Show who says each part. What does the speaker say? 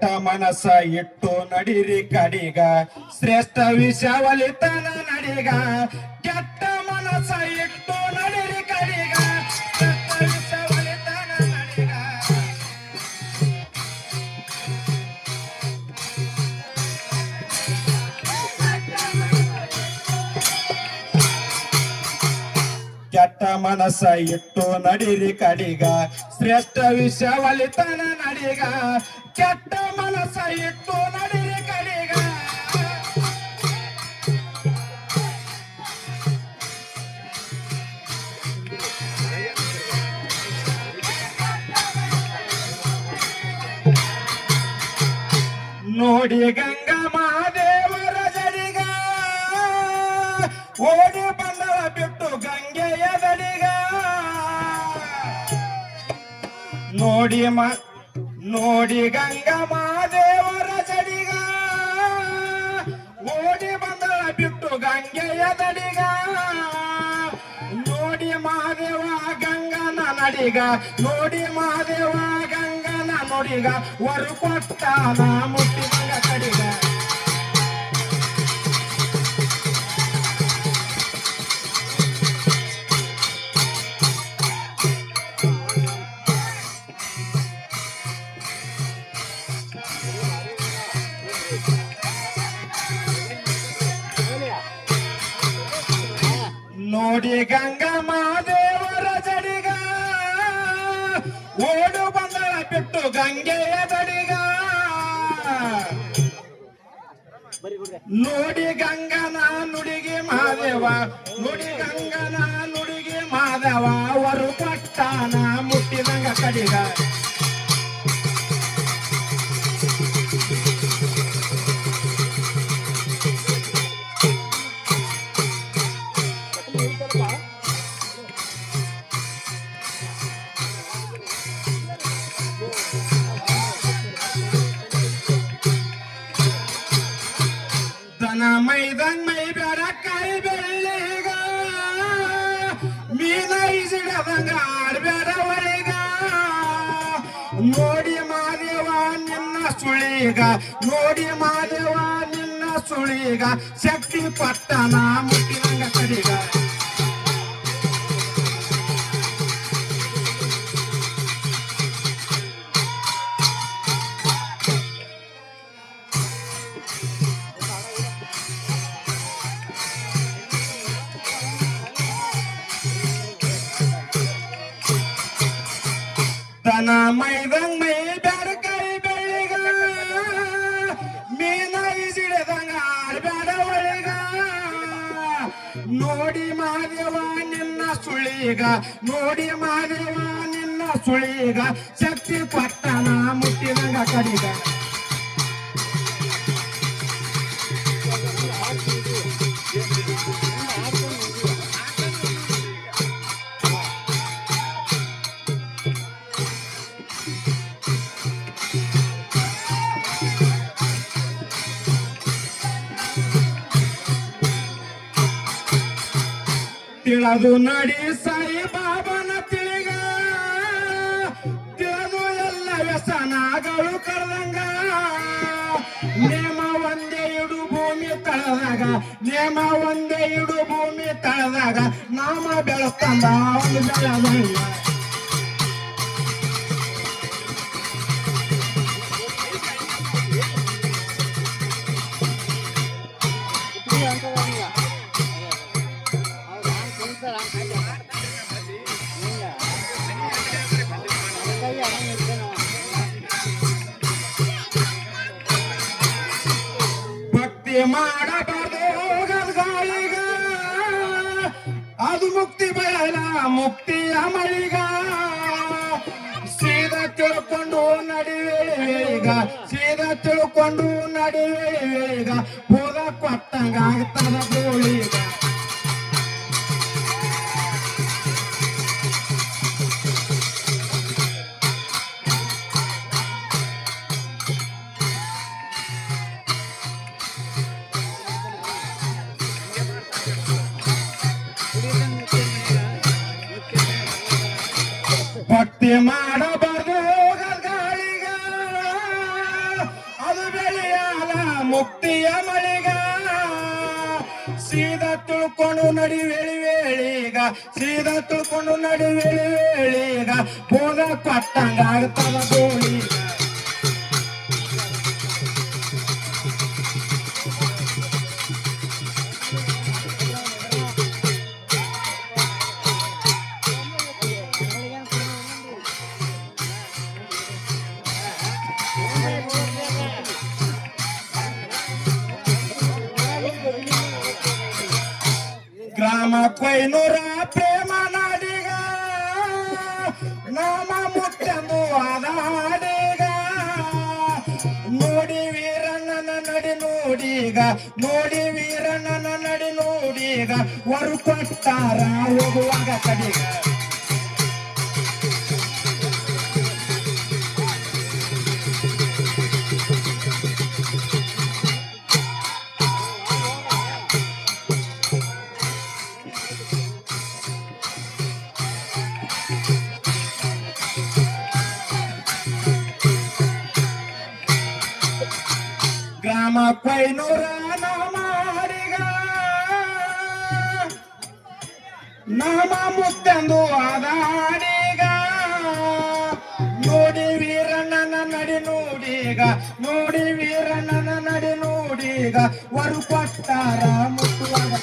Speaker 1: ಕೆಟ್ಟ ಮನಸ್ಸ ಇಟ್ಟು ನಡಿರಿ ಕಡಿಗ ಶ್ರೇಷ್ಠ ವಿಷವಲಿತನ ನಡಿಗ ಕೆಟ್ಟ ಮನಸ್ಸ ಇಟ್ಟು ನಡಿರಿ ಕಡಿಗ ಶ್ರೇಷ್ಠ ವಿಷವಲಿತನ ನಡಿಗ ಕೆಟ್ಟ ಮನಸ್ಸ ಇಟ್ಟು ನಡಿರಿ ಕಡಿಗ ಶ್ರೇಷ್ಠ ವಿಷವಲಿತನ ನಡಿಗ ಕೆಟ್ಟ ಮನಸ್ಸ ಇಟ್ಟು ನಡಿರಿ ಕಡಿಗ ನೋಡಿ ಗಂಗಾ ಮಹಾದೇವರ ಜಡಿಗ ಓಡಿ ಬಂದಳ ಬಿಟ್ಟು ಗಂಗೆಯ ದಡಿಗ ನೋಡಿ ಗಂಗಾ ಮಹಾದೇವರ ಜಡಿಗ ಓಡಿ ಬಂದಳ ಬಿಟ್ಟು ಗಂಗೆಯ ದಡಿಗ ನೋಡಿ ಮಹಾದೇವ ಗಂಗನ ನಡಿಗ ನೋಡಿ ಮಹಾದೇವ ಗಂಗನ ನುಡಿಗ ವರು ಕೊಟ್ಟಾನ ಮುಟ್ಟಿದ ಕಡಿಗ ನೋಡಿ ಗಂಗಾ ಮಹಾದೇವರ ಜಡಿಗ ಓಡು ಬಂದಳ ಬಿಟ್ಟು ಗಂಗೆಯ ದಡಿಗ ನೋಡಿ ಗಂಗನ ನುಡಿಗೆ ಮಹಾದೇವ ನುಡಿ ಗಂಗನ ನುಡಿಗೆ ಮಹಾದೇವ ವರು ಪಟ್ಟಾನ ಮುಟ್ಟಿದಂಗ ಕಡಿಗ ಮೈದಂಗ್ ಮೈ ಬೇಡ ಕೈ ಬೆಳ್ಳಿಗ ಮೀನ ಇಸಿಡದಂಗ ಆಡ್ಬೇಡ ಒಳಗ ನೋಡಿ ಮಾದೇವ ನಿನ್ನ ಸುಳಿಗ ನೋಡಿ ಮಾದೇವ ನಿನ್ನ ಸುಳಿಗ ಶಕ್ತಿ ಪಟ್ಟಣ ಮುಟ್ಟಿದಂಗ ಕಡಿಗ ತನ ಮೈದಂಗ್ ಮೈ ಬ್ಯಾಡ ಕೈ ಬೆಳ್ಳಿಗ ಮೀನ ಇಸಿಡದಂಗ ಆಡ್ಬೇಡ ಒಳಗ ನೋಡಿ ಮಾದೇವ ನಿನ್ನ ಸುಳಿಗ ನೋಡಿ ಮಾದೇವ ನಿನ್ನ ಸುಳಿಗ ಶಕ್ತಿ ಪಟ್ಟಣ ಮುಟ್ಟಿದಂಗ ಕಡಿಗ ತಿಳದು ನಡಿ ಸಾಯಿ ಬಾಬನ ತಿಳಿಗ ತಿಳದು ಎಲ್ಲ ವ್ಯಸನಗಳು ಕರೆದಂಗ ನೇಮ ಒಂದೇ ಇಡು ಭೂಮಿ ತಳದಾಗ ನೇಮ ಒಂದೇ ಇಡು ಭೂಮಿ ತಳದಾಗ ನಾಮ ಬೆಳಸ್ತಂದ ಒಂದು ಬೆಳದಂಗ ಭಕ್ತಿ ಮಾಡಬಾರ್ದು ಗಾಳಿಗ ಅದು ಮುಕ್ತಿ ಬಯಲ ಮುಕ್ತಿಯ ಮಳಿಗ ಸೀದಾ ತಿಳ್ಕೊಂಡು ನಡಿವೇಗ ಸೀದಾ ತಿಳ್ಕೊಂಡು ನಡಿವೇಗ ಹೋದ ಕೊಟ್ಟಂಗ ಆಗ್ತದ ಗೋಳಿಗ ಭಕ್ತಿ ಮಾಡಬಾರ್ದು ಗಾಳಿಗ ಮುಕ್ತಿಯ ಮಳಿಗ ಸೀದಾ ತುಳ್ಕೊಂಡು ನಡಿವೇಳಿಗ ಸೀದಾ ತುಳ್ಕೊಂಡು ನಡಿವೇಳಿಗ ಹೋದ ಕೊಟ್ಟಂಗ ಆಗ್ತದ ಗೋಳಿ ಗ್ರಾಮ ಕೊಯ್ನೂರ ಪ್ರೇಮ ನಾಡಿಗ ನಾಮ ಮುಟ್ಟೆಂದು ಆದಾಡಿಗ ನೋಡಿ ವೀರಣ್ಣನ ನಡಿ ನೋಡೀಗ ನೋಡಿ ವೀರಣ್ಣನ ನಡಿ ನೋಡೀಗ ವರು ಕೊಟ್ಟಾರ ಹೋಗುವಾಗ ಕಡಿಗ ಗ್ರಾಮ ಕೊಯ್ನೂರ ನಾಮಾಡಿಗ ನಾಮ ಮುಟ್ಟೆಂದು ಆದಾಡಿಗ ನೋಡಿ ವೀರಣ್ಣನ ನಡಿ ನೋಡೀಗ ನೋಡಿ ವೀರಣ್ಣನ ನಡಿ ನೋಡೀಗ ವರು ಕೊಟ್ಟಾರ ಮುಟ್ಟುವಾಗ